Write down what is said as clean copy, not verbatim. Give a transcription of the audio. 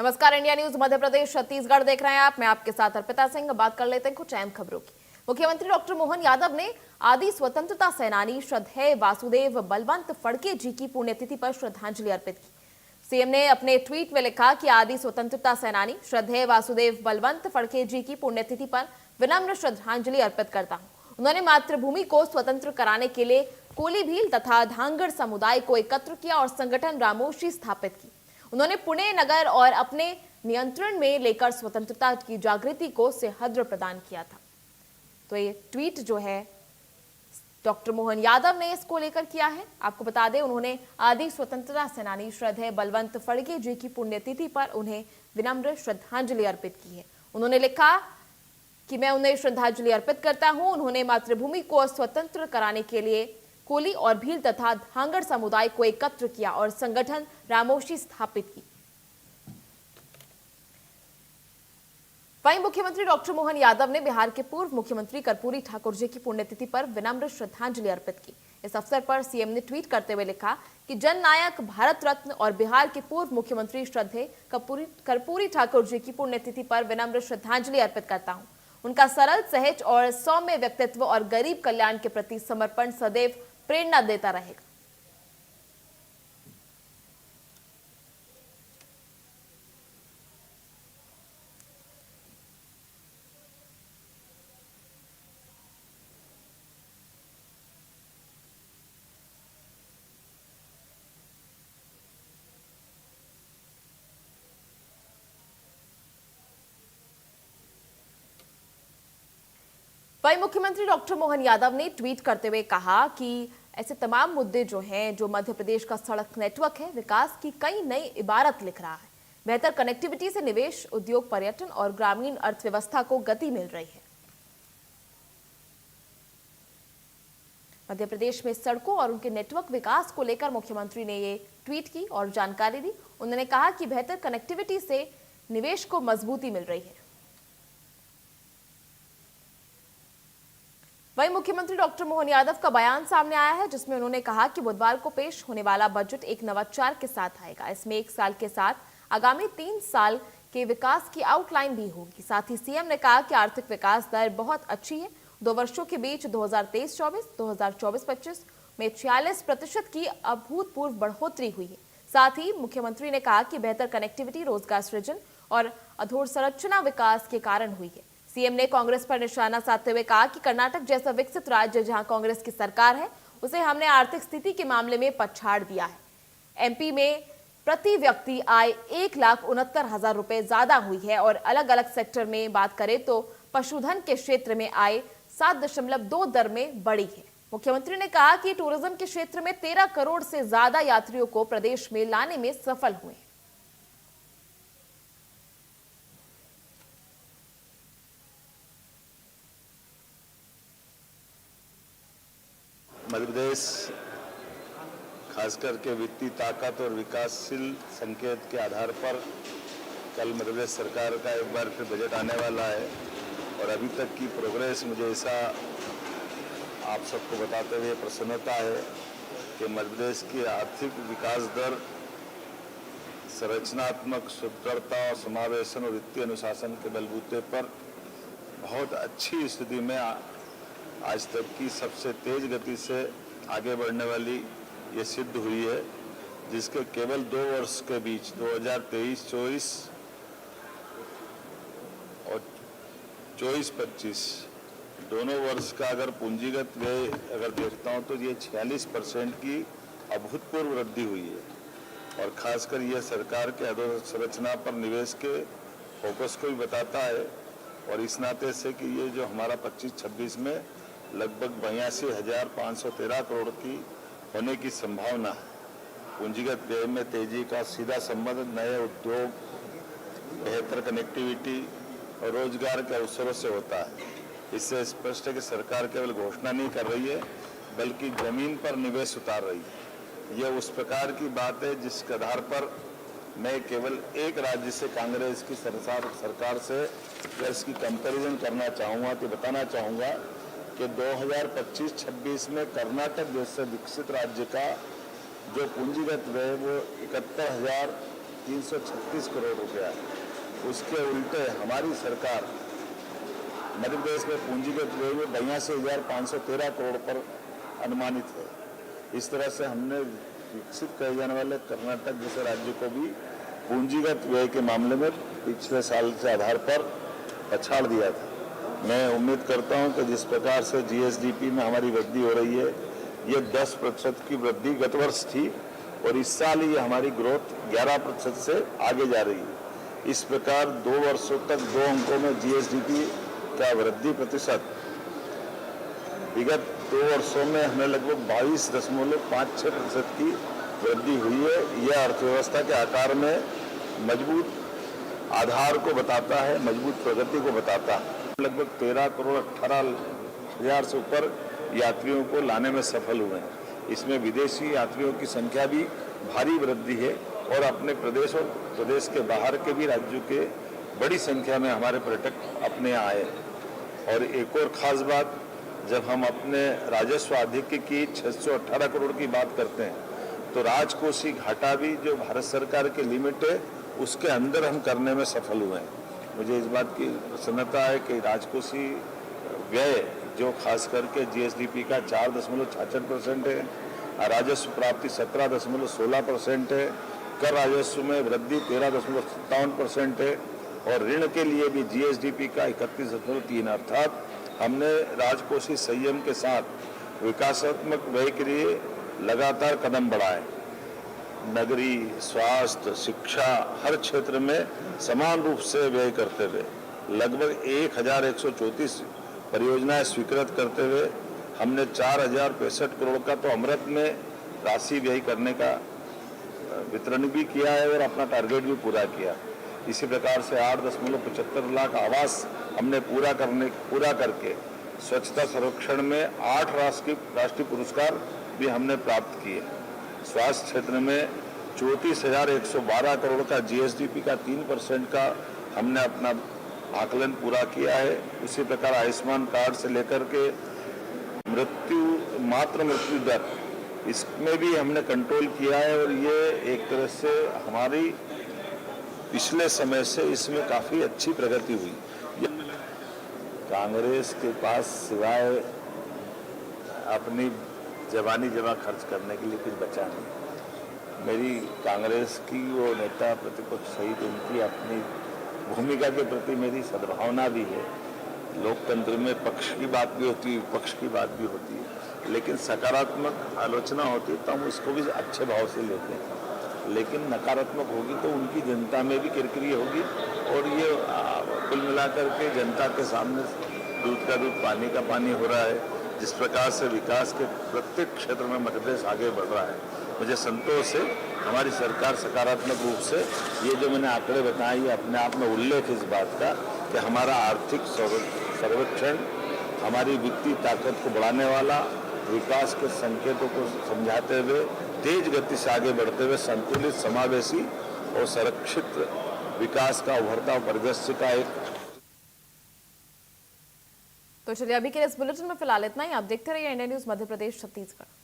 नमस्कार, India news Madhya Pradesh Chhattisgarh देख रहे हैं आप। मैं आपके साथ अर्पिता सिंह। बात कर लेते हैं कुछ अहम खबरों की। मुख्यमंत्री डॉक्टर मोहन यादव ने आदि स्वतंत्रता सेनानी श्रद्धेय वासुदेव बलवंत फड़के जी की पुण्यतिथि पर श्रद्धांजलि अर्पित की। सीएम ने अपने ट्वीट में लिखा कि आदि स्वतंत्रता सेनानी श्रद्धेय वासुदेव बलवंत फड़के जी की पुण्यतिथि पर विनम्र श्रद्धांजलि अर्पित करता हूं। उन्होंने मातृभूमि को स्वतंत्र कराने के लिए कोली भील तथा धांगड़ समुदाय को एकत्र किया और संगठन रामोशी स्थापित की। उन्होंने पुणे नगर और अपने नियंत्रण में लेकर स्वतंत्रता की जागृति को सेहद्र प्रदान किया था। तो ये ट्वीट जो है डॉक्टर मोहन यादव ने इसको लेकर किया है। आपको बता दें, उन्होंने आदि स्वतंत्रता सेनानी श्रद्धेय बलवंत फड़के जी की पुण्यतिथि पर उन्हें विनम्र श्रद्धांजलि अर्पित की है। उन्होंने लिखा कि मैं उन्हें श्रद्धांजलि अर्पित करता हूं। उन्होंने मातृभूमि को स्वतंत्र कराने के लिए कोली और भील तथा धांगड़ समुदाय को एकत्र किया और संगठन रामोशी स्थापित की। वहीं मुख्यमंत्री डॉक्टर मोहन यादव ने बिहार के पूर्व मुख्यमंत्री कर्पूरी ठाकुर जी की पुण्यतिथि पर विनम्र श्रद्धांजलि अर्पित की। इस अवसर पर सीएम ने ट्वीट करते हुए लिखा कि जननायक, भारत रत्न और बिहार के पूर्व मुख्यमंत्री श्रद्धेय कर्पूरी ठाकुर जी की पुण्यतिथि पर विनम्र श्रद्धांजलि अर्पित करता हूं। उनका सरल, सहज और सौम्य व्यक्तित्व और गरीब कल्याण के प्रति समर्पण सदैव प्रेरणा देता रहेगा। वहीं मुख्यमंत्री डॉक्टर मोहन यादव ने ट्वीट करते हुए कहा कि ऐसे तमाम मुद्दे जो हैं, जो मध्य प्रदेश का सड़क नेटवर्क है, विकास की कई नई इबारत लिख रहा है। बेहतर कनेक्टिविटी से निवेश, उद्योग, पर्यटन और ग्रामीण अर्थव्यवस्था को गति मिल रही है। मध्य प्रदेश में सड़कों और उनके नेटवर्क विकास को लेकर मुख्यमंत्री ने ये ट्वीट की और जानकारी दी। उन्होंने कहा कि बेहतर कनेक्टिविटी से निवेश को मजबूती मिल रही है। वहीं मुख्यमंत्री डॉक्टर मोहन यादव का बयान सामने आया है, जिसमें उन्होंने कहा कि बुधवार को पेश होने वाला बजट एक नवाचार के साथ आएगा। इसमें 1 साल के साथ आगामी 3 साल के विकास की आउटलाइन भी होगी। साथ ही सीएम ने कहा कि आर्थिक विकास दर बहुत अच्छी है। 2 वर्षों के बीच 2023-24, 2024-25 में 46% की अभूतपूर्व बढ़ोतरी हुई है। साथ ही मुख्यमंत्री ने कहा कि बेहतर कनेक्टिविटी, रोजगार सृजन और अधोसंरचना विकास के कारण हुई है। सीएम ने कांग्रेस पर निशाना साधते हुए कहा कि कर्नाटक जैसा विकसित राज्य जहां कांग्रेस की सरकार है, उसे हमने आर्थिक स्थिति के मामले में पछाड़ दिया है। एमपी में प्रति व्यक्ति आय 1,69,000 रुपए ज्यादा हुई है और अलग अलग सेक्टर में बात करें तो पशुधन के क्षेत्र में आय 7.2 दर में बढ़ी है। मुख्यमंत्री ने कहा कि टूरिज्म के क्षेत्र में 13 करोड़ से ज्यादा यात्रियों को प्रदेश में लाने में सफल हुए। मध्य प्रदेश खास करके वित्तीय ताकत और विकासशील संकेत के आधार पर कल मध्य प्रदेश सरकार का एक बार फिर बजट आने वाला है और अभी तक की प्रोग्रेस मुझे ऐसा आप सबको बताते हुए प्रसन्नता है कि मध्य प्रदेश की आर्थिक विकास दर, संरचनात्मक सुदृढ़ता, समावेशन और वित्तीय अनुशासन के बलबूते पर बहुत अच्छी स्थिति में आज तक की सबसे तेज गति से आगे बढ़ने वाली ये सिद्ध हुई है, जिसके केवल 2 वर्ष के बीच 2023-24 और 24-25 दोनों वर्ष का अगर पूंजीगत व्यय अगर देखता हूँ तो ये 46% की अभूतपूर्व वृद्धि हुई है। और खासकर ये सरकार के अधोसंरचना पर निवेश के फोकस को भी बताता है और इस नाते से कि ये जो हमारा 25-26 में लगभग 82,513 करोड़ की होने की संभावना है। पूंजीगत व्यय में तेजी का सीधा संबंध नए उद्योग, बेहतर कनेक्टिविटी और रोजगार के अवसरों से होता है। इससे स्पष्ट है कि सरकार केवल घोषणा नहीं कर रही है, बल्कि जमीन पर निवेश उतार रही है। यह उस प्रकार की बात है जिसके आधार पर मैं केवल एक राज्य से, कांग्रेस की सरकार से इसकी कंपैरिजन करना चाहूँगा तो बताना चाहूँगा कि 2025-26 में कर्नाटक जैसे विकसित राज्य का जो पूंजीगत व्यय वो 336 करोड़ रुपया है। उसके उल्टे हमारी सरकार मध्य प्रदेश में पूंजीगत व्यय में 82,513 करोड़ पर अनुमानित है। इस तरह से हमने विकसित कहे जाने वाले कर्नाटक जैसे राज्य को भी पूंजीगत व्यय के मामले में पिछले साल के आधार पर पछाड़ दिया था। मैं उम्मीद करता हूं कि जिस प्रकार से जीएसडीपी में हमारी वृद्धि हो रही है, ये 10% की वृद्धि गत वर्ष थी और इस साल ये हमारी ग्रोथ 11% से आगे जा रही है। इस प्रकार 2 वर्षों तक 2 अंकों में जीएसडीपी का वृद्धि प्रतिशत विगत 2 वर्षों में हमें लगभग 22.56% की वृद्धि हुई है। यह अर्थव्यवस्था के आकार में मजबूत आधार को बताता है, मजबूत प्रगति को बताता है। लगभग 13 करोड़ 18 हजार से ऊपर यात्रियों को लाने में सफल हुए हैं। इसमें विदेशी यात्रियों की संख्या भी भारी वृद्धि है और अपने प्रदेश और प्रदेश के बाहर के भी राज्यों के बड़ी संख्या में हमारे पर्यटक अपने यहाँ आए। और एक और खास बात, जब हम अपने राजस्व आधिक्य की 618 करोड़ की बात करते हैं तो राजकोषीय घाटा भी जो भारत सरकार के लिमिट है उसके अंदर हम करने में सफल हुए हैं। मुझे इस बात की प्रसन्नता है कि राजकोषीय व्यय जो खास करके जीएसडीपी का 4.66% है, राजस्व प्राप्ति 17.16% है, कर राजस्व में वृद्धि 13.57% है और ऋण के लिए भी जीएसडीपी का 31.3 अर्थात हमने राजकोषीय संयम के साथ विकासात्मक व्यय के लिए लगातार कदम बढ़ाए। नगरी, स्वास्थ्य, शिक्षा हर क्षेत्र में समान रूप से व्यय करते हुए लगभग 1134 परियोजनाएं स्वीकृत करते हुए हमने 4065 करोड़ का तो अमृत में राशि व्यय करने का वितरण भी किया है और अपना टारगेट भी पूरा किया। इसी प्रकार से 8.75 लाख आवास हमने पूरा करके स्वच्छता सर्वेक्षण में 8 राष्ट्रीय पुरस्कार भी हमने प्राप्त किए। स्वास्थ्य क्षेत्र में 34,112 करोड़ का जीएसडीपी का 3% का हमने अपना आकलन पूरा किया है। उसी प्रकार आयुष्मान कार्ड से लेकर के मातृ मृत्यु दर इसमें भी हमने कंट्रोल किया है और ये एक तरह से हमारी पिछले समय से इसमें काफी अच्छी प्रगति हुई। कांग्रेस के पास सिवाय अपनी जवानी जमा खर्च करने के लिए कुछ बचा नहीं। मेरी कांग्रेस की वो नेता प्रतिपक्ष सहित उनकी अपनी भूमिका के प्रति मेरी सद्भावना भी है। लोकतंत्र में पक्ष की बात भी होती है, विपक्ष की बात भी होती है, लेकिन सकारात्मक आलोचना होती है तो हम उसको भी अच्छे भाव से लेते हैं। लेकिन नकारात्मक होगी तो उनकी जनता में भी किरकिरी होगी और ये कुल मिलाकर के जनता के सामने दूध का दूध पानी का पानी हो रहा है। जिस प्रकार से विकास के प्रत्येक क्षेत्र में मध्य प्रदेश आगे बढ़ रहा है, मुझे संतोष है। हमारी सरकार सकारात्मक रूप से ये जो मैंने आंकड़े बताए ये अपने आप में उल्लेख इस बात का कि हमारा आर्थिक सर्वेक्षण हमारी वित्तीय ताकत को बढ़ाने वाला, विकास के संकेतों को समझाते हुए तेज गति से आगे बढ़ते हुए संतुलित, समावेशी और संरक्षित विकास का उभरता परिदृश्य का एक। तो चलिए अभी के इस बुलेटिन में फिलहाल इतना ही। आप देखते रहिए इंडिया न्यूज मध्य प्रदेश छत्तीसगढ़।